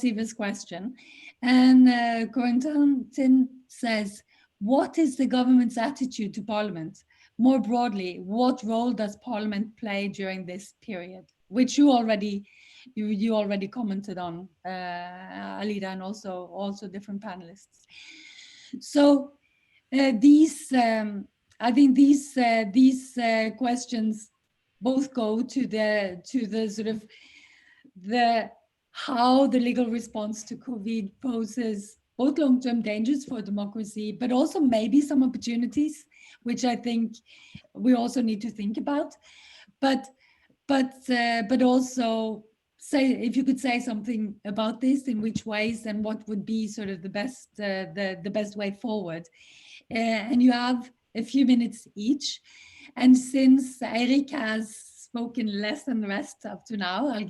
Eva's question. And Corentin says, what is the government's attitude to Parliament? More broadly, what role does Parliament play during this period? Which you already commented on, Alida, and also different panelists. So I think these questions both go to the sort of how the legal response to COVID poses both long-term dangers for democracy, but also maybe some opportunities, which I think we also need to think about. But also say, if you could say something about this, in which ways and what would be sort of the best way forward. And you have a few minutes each. And since Eric has spoken less than the rest up to now, I'll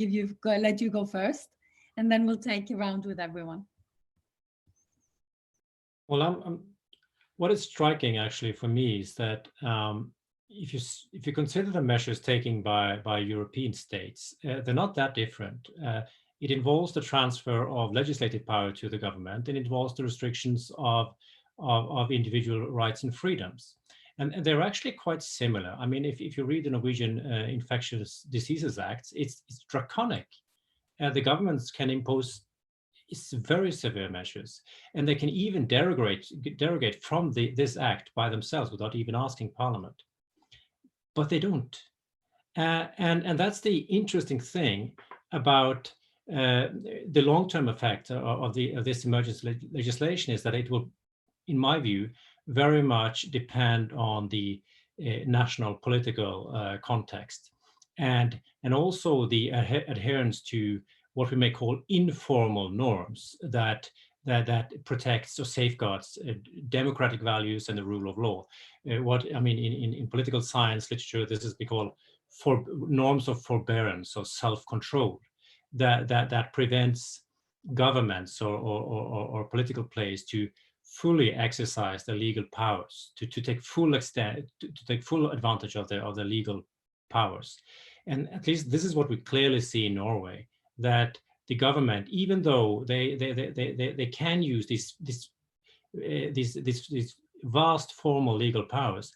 let you go first, and then we'll take a round with everyone. Well, what is striking actually for me is that if you consider the measures taken by European states, they're not that different. It involves the transfer of legislative power to the government, and it involves the restrictions of individual rights and freedoms. And they're actually quite similar. I mean, if you read the Norwegian Infectious Diseases Act, it's draconic. The governments can impose very severe measures, and they can even derogate from this act by themselves without even asking Parliament. But they don't. And that's the interesting thing about the long-term effect of this emergency legislation, is that it will, in my view, very much depend on the national political context, and also the adherence to what we may call informal norms that protects or safeguards democratic values and the rule of law. What I mean in political science literature, this is called norms of forbearance or self-control that prevents governments or political players to fully exercise their legal powers, to take full advantage of their legal powers. And at least this is what we clearly see in Norway, that the government, even though they can use these vast formal legal powers,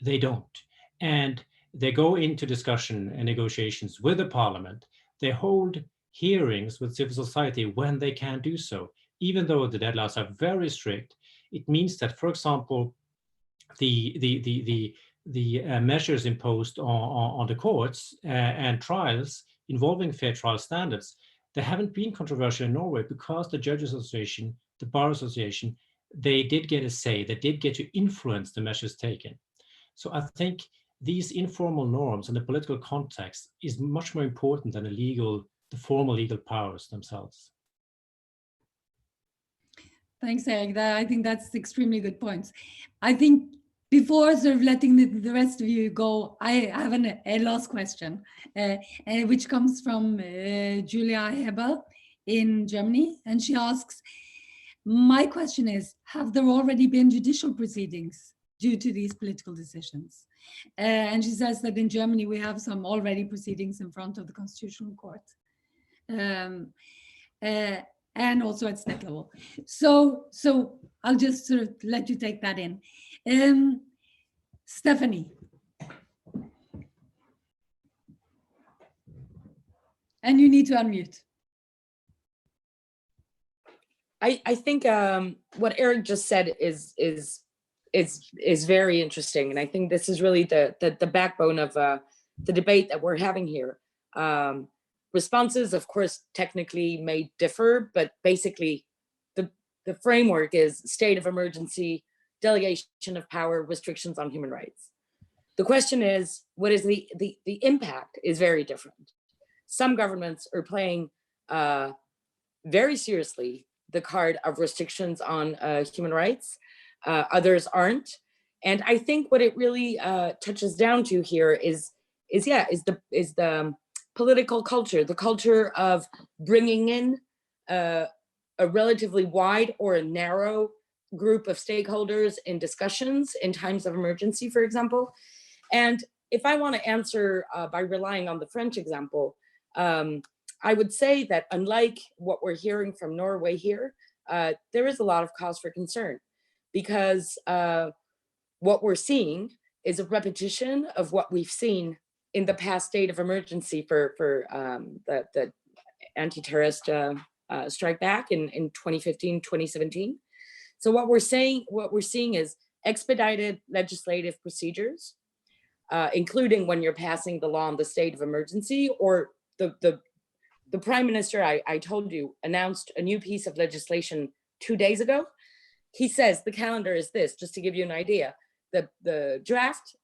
they don't. And they go into discussion and negotiations with the parliament. They hold hearings with civil society when they can do so. Even though the deadlines are very strict, it means that, for example, the measures imposed on the courts and trials involving fair trial standards, they haven't been controversial in Norway, because the Judges Association, the Bar Association, they did get a say, they did get to influence the measures taken. So I think these informal norms and the political context is much more important than the formal legal powers themselves. Thanks, Eric. I think that's extremely good points. I think before sort of letting the rest of you go, I have a last question, which comes from Julia Heber in Germany. And she asks, my question is, have there already been judicial proceedings due to these political decisions? And she says that in Germany, we have some already proceedings in front of the Constitutional Court. And also at state level. So I'll just sort of let you take that in. Stephanie. And you need to unmute. I think what Eric just said is is very interesting, and I think this is really the backbone of the debate that we're having here. Responses, of course, technically may differ, but basically the framework is state of emergency, delegation of power, restrictions on human rights. The question is, what is the impact is very different. Some governments are playing very seriously the card of restrictions on human rights. Others aren't. And I think what it really touches down to here is the political culture, the culture of bringing in a relatively wide or a narrow group of stakeholders in discussions in times of emergency, for example. And if I want to answer by relying on the French example, I would say that unlike what we're hearing from Norway here, there is a lot of cause for concern, because what we're seeing is a repetition of what we've seen in the past state of emergency for the anti-terrorist strike back in 2015, 2017. So what we're seeing is expedited legislative procedures, including when you're passing the law on the state of emergency, or the prime minister, I told you, announced a new piece of legislation 2 days ago. He says the calendar is this, just to give you an idea. The draft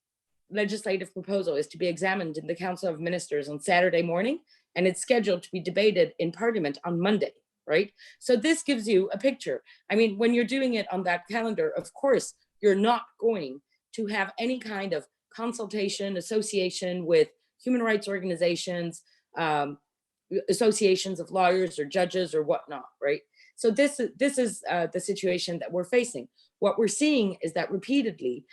legislative proposal is to be examined in the Council of Ministers on Saturday morning, and it's scheduled to be debated in Parliament on Monday, right? So this gives you a picture. I mean, when you're doing it on that calendar, of course, you're not going to have any kind of consultation, association with human rights organizations, associations of lawyers or judges or whatnot, right? So this is the situation that we're facing. What we're seeing is that repeatedly,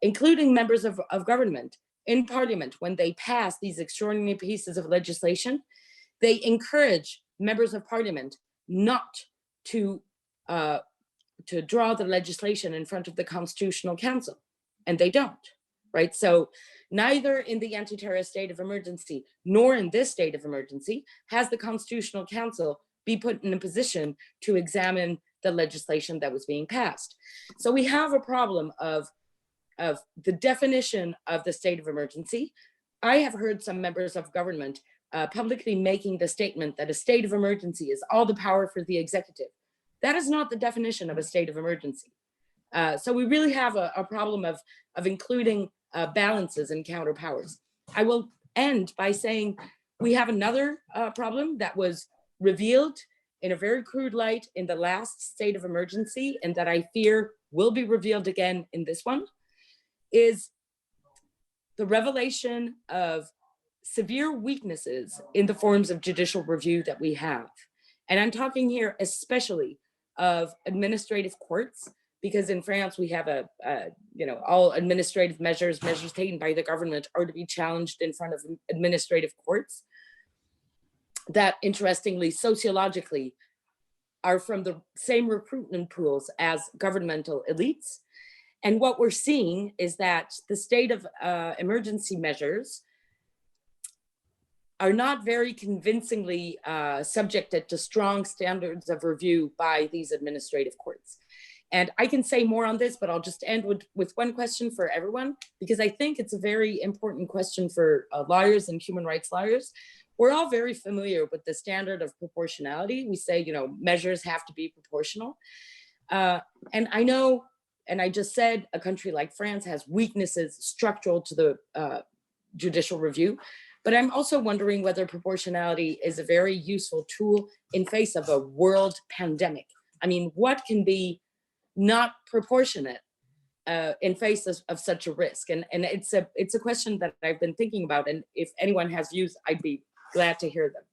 including members of government in Parliament, when they pass these extraordinary pieces of legislation, they encourage members of Parliament not to draw the legislation in front of the Constitutional Council, and they don't, right? So neither in the anti-terrorist state of emergency nor in this state of emergency has the Constitutional Council be put in a position to examine the legislation that was being passed. So we have a problem of the definition of the state of emergency. I have heard some members of government publicly making the statement that a state of emergency is all the power for the executive. That is not the definition of a state of emergency. So we really have a problem of including balances and counterpowers. I will end by saying we have another problem that was revealed in a very crude light in the last state of emergency, and that I fear will be revealed again in this one, is the revelation of severe weaknesses in the forms of judicial review that we have. And I'm talking here especially of administrative courts, because in France we have all administrative measures taken by the government are to be challenged in front of administrative courts that, interestingly, sociologically, are from the same recruitment pools as governmental elites. And what we're seeing is that the state of emergency measures are not very convincingly subjected to strong standards of review by these administrative courts. And I can say more on this, but I'll just end with one question for everyone, because I think it's a very important question for lawyers and human rights lawyers. We're all very familiar with the standard of proportionality. We say, measures have to be proportional. And I know, and I just said, a country like France has weaknesses structural to the judicial review. But I'm also wondering whether proportionality is a very useful tool in face of a world pandemic. I mean, what can be not proportionate in face of such a risk? And it's a question that I've been thinking about. And if anyone has views, I'd be glad to hear them.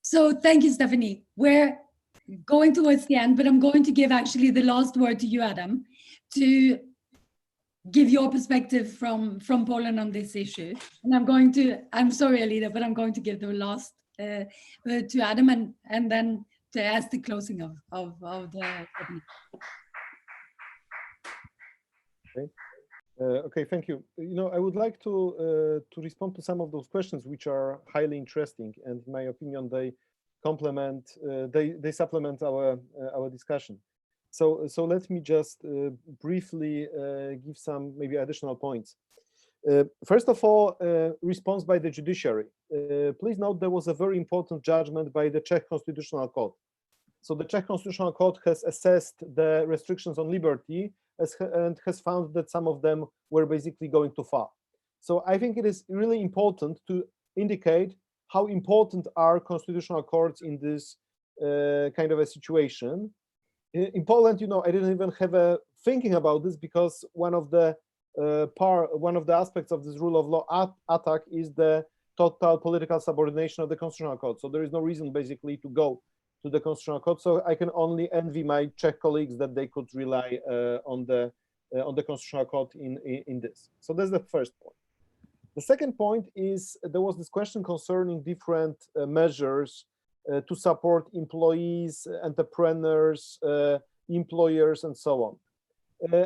So thank you, Stephanie. We're going towards the end, but I'm going to give actually the last word to you, Adam, to give your perspective from Poland on this issue. And I'm sorry, Alida, but I'm going to give the last word to Adam and then to ask the closing of the webinar. Okay, thank you. I would like to respond to some of those questions, which are highly interesting, and in my opinion, they complement, they supplement our discussion. So let me just briefly give some maybe additional points. First of all, response by the judiciary. Please note there was a very important judgment by the Czech Constitutional Court. So the Czech Constitutional Court has assessed the restrictions on liberty and has found that some of them were basically going too far. So I think it is really important to indicate how important are constitutional courts in this kind of a situation. In Poland, you know, I didn't even have a thinking about this because one of the aspects of this rule of law attack is the total political subordination of the Constitutional Court. So there is no reason basically to go to the Constitutional Court. So I can only envy my Czech colleagues that they could rely on the Constitutional Court in this. So that's the first point. The second point is there was this question concerning different measures to support employees, entrepreneurs, employers, and so on.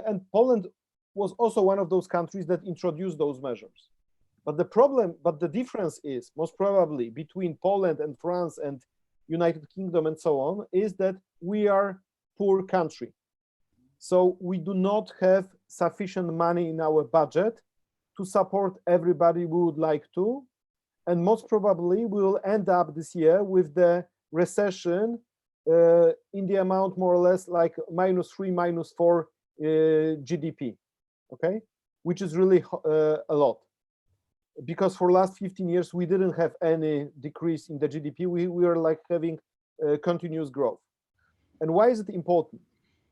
And Poland was also one of those countries that introduced those measures. But the difference is most probably between Poland and France and United Kingdom and so on is that we are poor country. So we do not have sufficient money in our budget to support everybody we would like to. And most probably we will end up this year with the recession in the amount more or less like -3, -4 GDP, okay? Which is really a lot. Because for last 15 years, we didn't have any decrease in the GDP. We are like having continuous growth. And why is it important?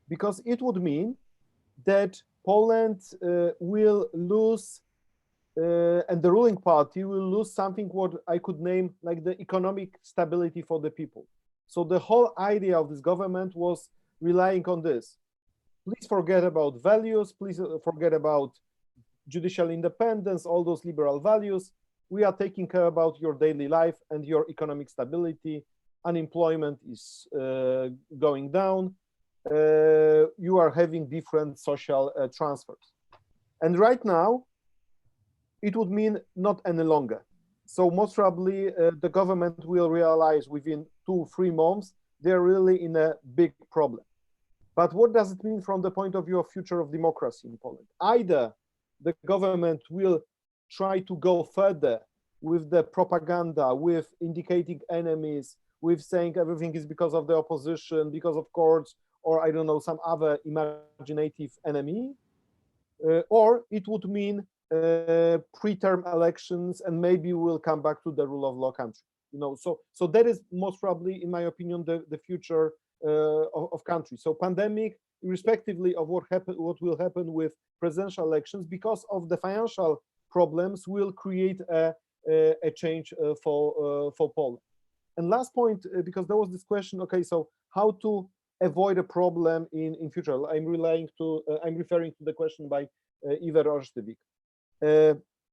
Because it would mean that Poland will lose and the ruling party will lose something what I could name like the economic stability for the people. So the whole idea of this government was relying on this. Please forget about values, please forget about judicial independence, all those liberal values. We are taking care about your daily life and your economic stability. Unemployment is going down. You are having different social transfers. And right now, it would mean not any longer. So most probably the government will realize within 2-3 months, they're really in a big problem. But what does it mean from the point of view of future of democracy in Poland? Either the government will try to go further with the propaganda, with indicating enemies, with saying everything is because of the opposition, because of courts, or I don't know, some other imaginative enemy, or it would mean pre-term elections, and maybe we'll come back to the rule of law country. You know, so that is most probably, in my opinion, the future of countries. So pandemic, irrespectively of what will happen with presidential elections, because of the financial problems, will create a change for Poland. And last point, because there was this question, okay, so how to avoid a problem in future? I'm referring to the question by Iver Orsztywik.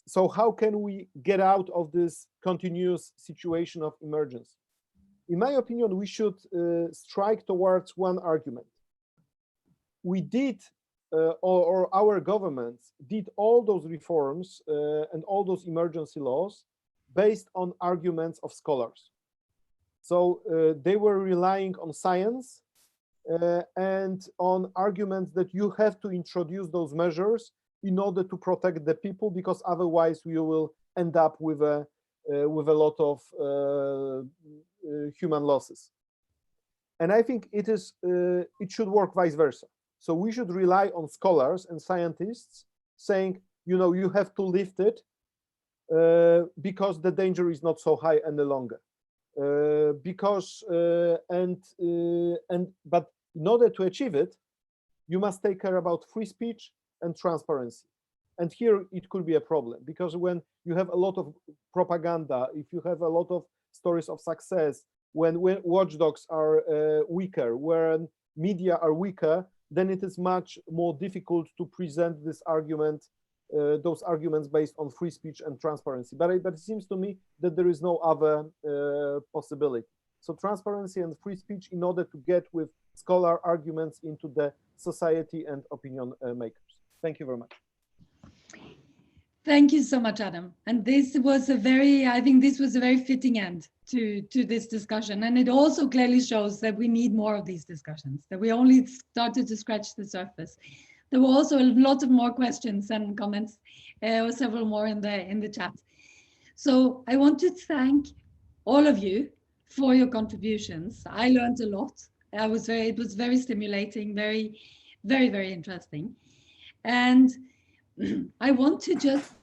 So how can we get out of this continuous situation of emergency? In my opinion, we should strike towards one argument. We did, or our governments did all those reforms and all those emergency laws based on arguments of scholars. So they were relying on science and on arguments that you have to introduce those measures in order to protect the people, because otherwise we will end up with a lot of human losses. And I think it should work vice versa. So we should rely on scholars and scientists saying, you know, you have to lift it because the danger is not so high any longer. But in order to achieve it, you must take care about free speech and transparency. And here it could be a problem, because when you have a lot of propaganda, if you have a lot of stories of success, when watchdogs are weaker, when media are weaker, then it is much more difficult to present this argument, those arguments based on free speech and transparency. But it seems to me that there is no other possibility. So transparency and free speech in order to get with scholar arguments into the society and opinion makers. Thank you very much. Thank you so much, Adam. And this was I think this was a very fitting end to this discussion. And it also clearly shows that we need more of these discussions, that we only started to scratch the surface. There were also a lot of more questions and comments, or several more in the chat. So I want to thank all of you for your contributions. I learned a lot. It was very stimulating, very, very, very interesting. And I want to just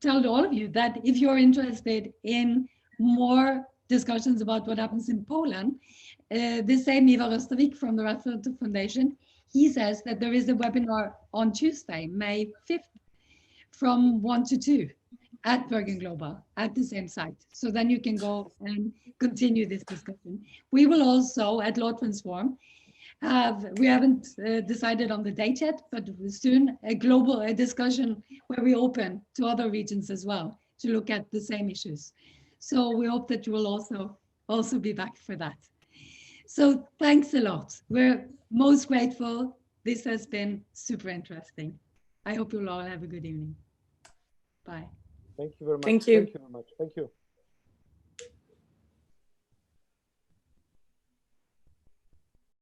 tell all of you that if you're interested in more discussions about what happens in Poland, the same Ivar Östervik from the Radford Foundation, he says that there is a webinar on Tuesday, May 5th, from 1 to 2 at Bergen Global at the same site. So then you can go and continue this discussion. We will also at Law Transform we haven't decided on the date yet, but soon a global discussion where we open to other regions as well to look at the same issues. So we hope that you will also be back for that. So thanks a lot. We're most grateful. This has been super interesting. I hope you'll all have a good evening. Bye. Thank you very much. Thank you. Thank you very much. Thank you.